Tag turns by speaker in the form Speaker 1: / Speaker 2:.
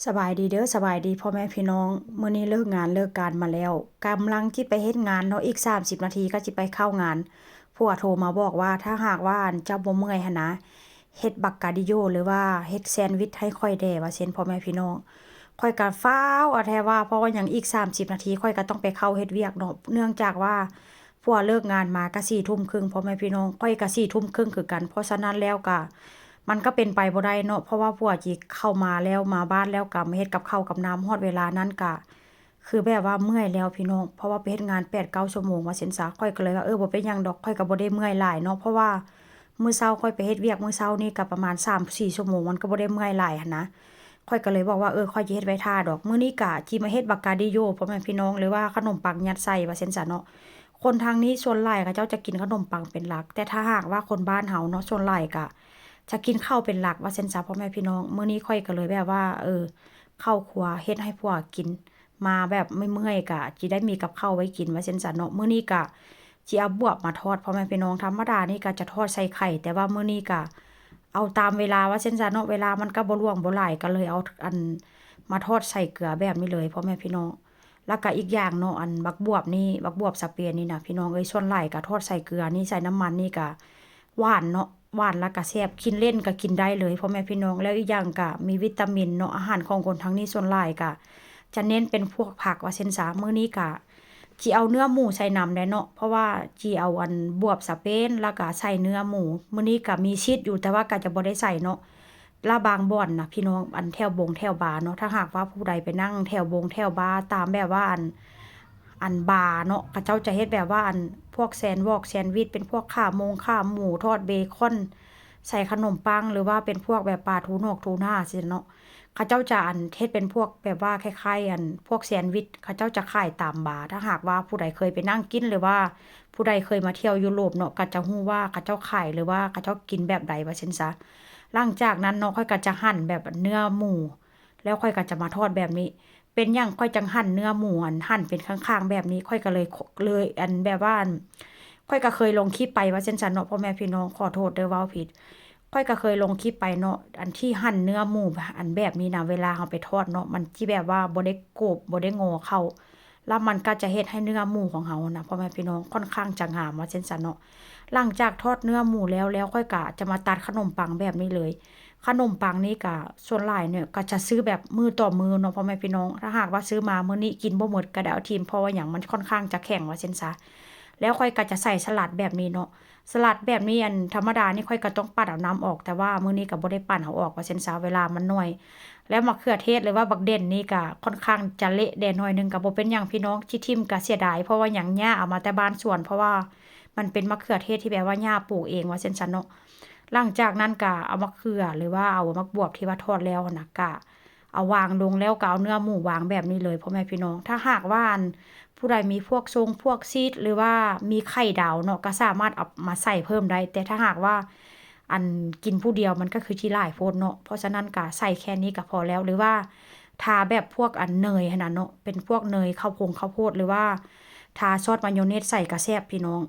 Speaker 1: สบายดีเด้อสบายดีพ่อแม่พี่น้องมื้อนี้เลิกงานเลิกการมาแล้วกำลังจิไปเฮ็ดงานเนาะอีก30นาทีก็จิไปเข้างานผัวโทรมาบอกว่าถ้าหากว่าอันเจ้าบ่เมื่อยหันนะเฮ็ดบักกาดิโยหรือว่าเฮ็ดแซนด์วิชให้ค่อยแด่ว่าเช่นพ่อแม่พี่น้องค่อยก็ฟ้าวเอาแท้ว่าเพราะว่าหยังอีก30นาทีค่อยก็ต้องไปเข้าเฮ็ดเวียกเนาะเนื่องจากว่าผัวเลิกงานมาก็4ทุ่มครึ่งพ่อแม่พี่น้องค่อยก็4ทุ่มครึ่งคือกันเพราะฉะนั้นแล้วก็ มันก็เป็นไปบ่ได้เนาะเพราะว่าผัวจิเข้ามาแล้วมาบ้านแล้วก็มาเฮ็ดกับข้าวกับน้ำฮอดเวลานั้นก็คือแบบว่าเมื่อยแล้วพี่น้องเพราะว่าไปเฮ็ดงาน8-9ชั่วโมงว่าซั้นซะข้อยก็เลยว่าบ่เป็นหยังดอกข้อยก็บ่ได้เมื่อยหลายเนาะเพราะว่ามื้อเช้าข้อยไปเฮ็ดเวียกมื้อเช้านี่ก็ประมาณ3-4ชั่วโมงมันก็บ่ได้เมื่อยหลายหันนะข้อยก็เลยบอกว่าข้อยสิเฮ็ดไว้ท่าดอกมื้อนี้ก็จิมาเฮ็ดบักกาดิโยพ่อแม่พี่น้องหรือว่าขนมปังยัดไส้ว่าซั้นซะเนาะคนทางนี้ส่วนหลายเขาเจ้าจะกินขนมปังเป็นหลักแต่ถ้าหากว่าคนบ้านเฮาเนาะส่วนหลายก็ จะกินข้าวเป็นหลักว่าซั้นซะพ่อแม่พี่น้องมื้อนี้ข้อยก็เลยแบบว่าเข้าครัวเฮ็ดให้ผัวกินมาแบบไม่เมื่อยก็จิได้มีกับข้าวไว้กินว่าซั้นซะเนาะมื้อนี้ก็จิเอาบวบมาทอดพ่อแม่พี่น้องธรรมดานี่ก็จะทอดใส่ไข่แต่ว่ามื้อนี้ก็เอาตามเวลาว่าซั้นซะเนาะเวลามันก็บ่ล่วงบ่หลายก็เลยเอาอันมาทอดใส่เกลือแบบนี้เลยพ่อแม่พี่น้องแล้วก็อีกอย่างเนาะอันบักบวบนี่บักบวบสเปนนี่น่ะพี่น้องส่วนหลายก็ทอดใส่เกลือนี่ใส่น้ำมันนี่ก็หวานเนาะ หวานแล้วก็แซ่บกินเล่นก็กินได้เลยพ่อแม่พี่น้องแล้วอีกอย่างก็มีวิตามินเนาะอาหารของคนทางนี้ส่วนหลายก็จะเน้นเป็นพวกผักว่าเช่นซะมื้อนี้ก็จิเอาเนื้อหมูใส่นำได้เนาะเพราะว่าจิเอาอันบวบสะเปนแล้วก็ใส่เนื้อหมูมื้อนี้ก็มีชีสอยู่แต่ว่าก็จะบ่ได้ใส่เนาะลาบางบ่อนน่ะพี่น้องอันแถวบงแถวบาร์เนาะถ้าหากว่าผู้ใดไปนั่งแถวบงแถวบาร์ตามแบบว่าอันบาร์เนาะเขาเจ้าจะเฮ็ดแบบว่าอันพวกแซนด์วอกแซนด์วิชเป็นพวกขาหมูทอดเบคอน ใส่ขนมปังหรือว่าเป็นพวกแบบปลาทูนกทูน่าสิเนาะเขาเจ้าจะอันเฮ็ดเป็นพวกแบบว่าคล้ายๆอันพวกแซนด์วิชเขาเจ้าจะขายตามบาร์ถ้าหากว่าผู้ใดเคยไปนั่งกินหรือว่าผู้ใดเคยมาเที่ยวยุโรปเนาะก็จะฮู้ว่าเขาเจ้าขายหรือว่าเขาเจ้ากินแบบใดว่าซั่นซะหลังจากนั้นเนาะค่อยก็จะหั่นแบบเนื้อหมูแล้วค่อยก็จะมาทอดแบบนี้เป็นหยังค่อยจังหั่นเนื้อหมูหั่นเป็นข้างๆแบบนี้ค่อยก็เลยอันแบบว่าค่อยก็เคยลงคลิปไปว่าซั่นซั้นเนาะพ่อแม่พี่น้องขอโทษเด้อเว้าผิด ค่อยก็เคยลงคลิปไปเนาะอันที่หั่นเนื้อหมูอันแบบนี้นะเวลาเราไปทอดเนาะมันที่แบบว่าบ่ได้กรอบบ่ได้งอเข้าแล้วมันก็จะเฮ็ดให้เนื้อหมูของเรานะพ่อแม่พี่น้องค่อนข้างจะงามว่าเช่นซั้นเนาะหลังจากทอดเนื้อหมูแล้วค่อยก็จะมาตัดขนมปังแบบนี้เลยขนมปังนี่ก็ส่วนหลายเนี่ยก็จะซื้อแบบมือต่อมือเนาะพ่อแม่พี่น้องถ้าหากว่าซื้อมามื้อนี้กินบ่หมดก็ได้เอาทิ้งเพราะว่าหยังมันค่อนข้างจะแข็งว่าเช่นซะแล้วค่อยก็จะใส่สลัดแบบนี้เนาะ สลัดแบบนี้อันธรรมดานี่ค่อยก็ต้องปั่นเอาน้ำออกแต่ว่ามื้อนี้ก็บ่ได้ปั่นเอาออกว่าซั่นซะเวลามันน้อยแล้วมะเขือเทศหรือว่าบักเด่นนี่ก็ค่อนข้างจะเละแด่หน่อยหนึ่งก็บ่เป็นหยังพี่น้องที่ทิ่มก็เสียดายเพราะว่าหยังย่าเอามาแต่บ้านสวนเพราะว่ามันเป็นมะเขือเทศที่แบบว่าย่าปลูกเองว่าซั่นซะเนาะหลังจากนั้นก็เอามะเขือหรือว่าเอามะบวบที่ว่าทอดแล้วน่ะก็เอาวางลงแล้วก็เอาเนื้อหมูวางแบบนี้เลยพ่อแม่พี่น้องถ้าหากว่าอัน ผู้ใดมีพวกทรงพวกซีดหรือว่ามีไข่ดาวเนาะก็สามารถเอามาใส่เพิ่มได้แต่ถ้าหากว่าอันกินผู้เดียวมันก็คือที่หลายโพดเนาะเพราะฉะนั้นก็ใส่แค่นี้ก็พอแล้วหรือว่าทาแบบพวกอันเนยหั่นน่ะเนาะเป็นพวกเนยข้าวโพดหรือว่าทาซอสมายองเนสใส่ก็แซ่บพี่น้อง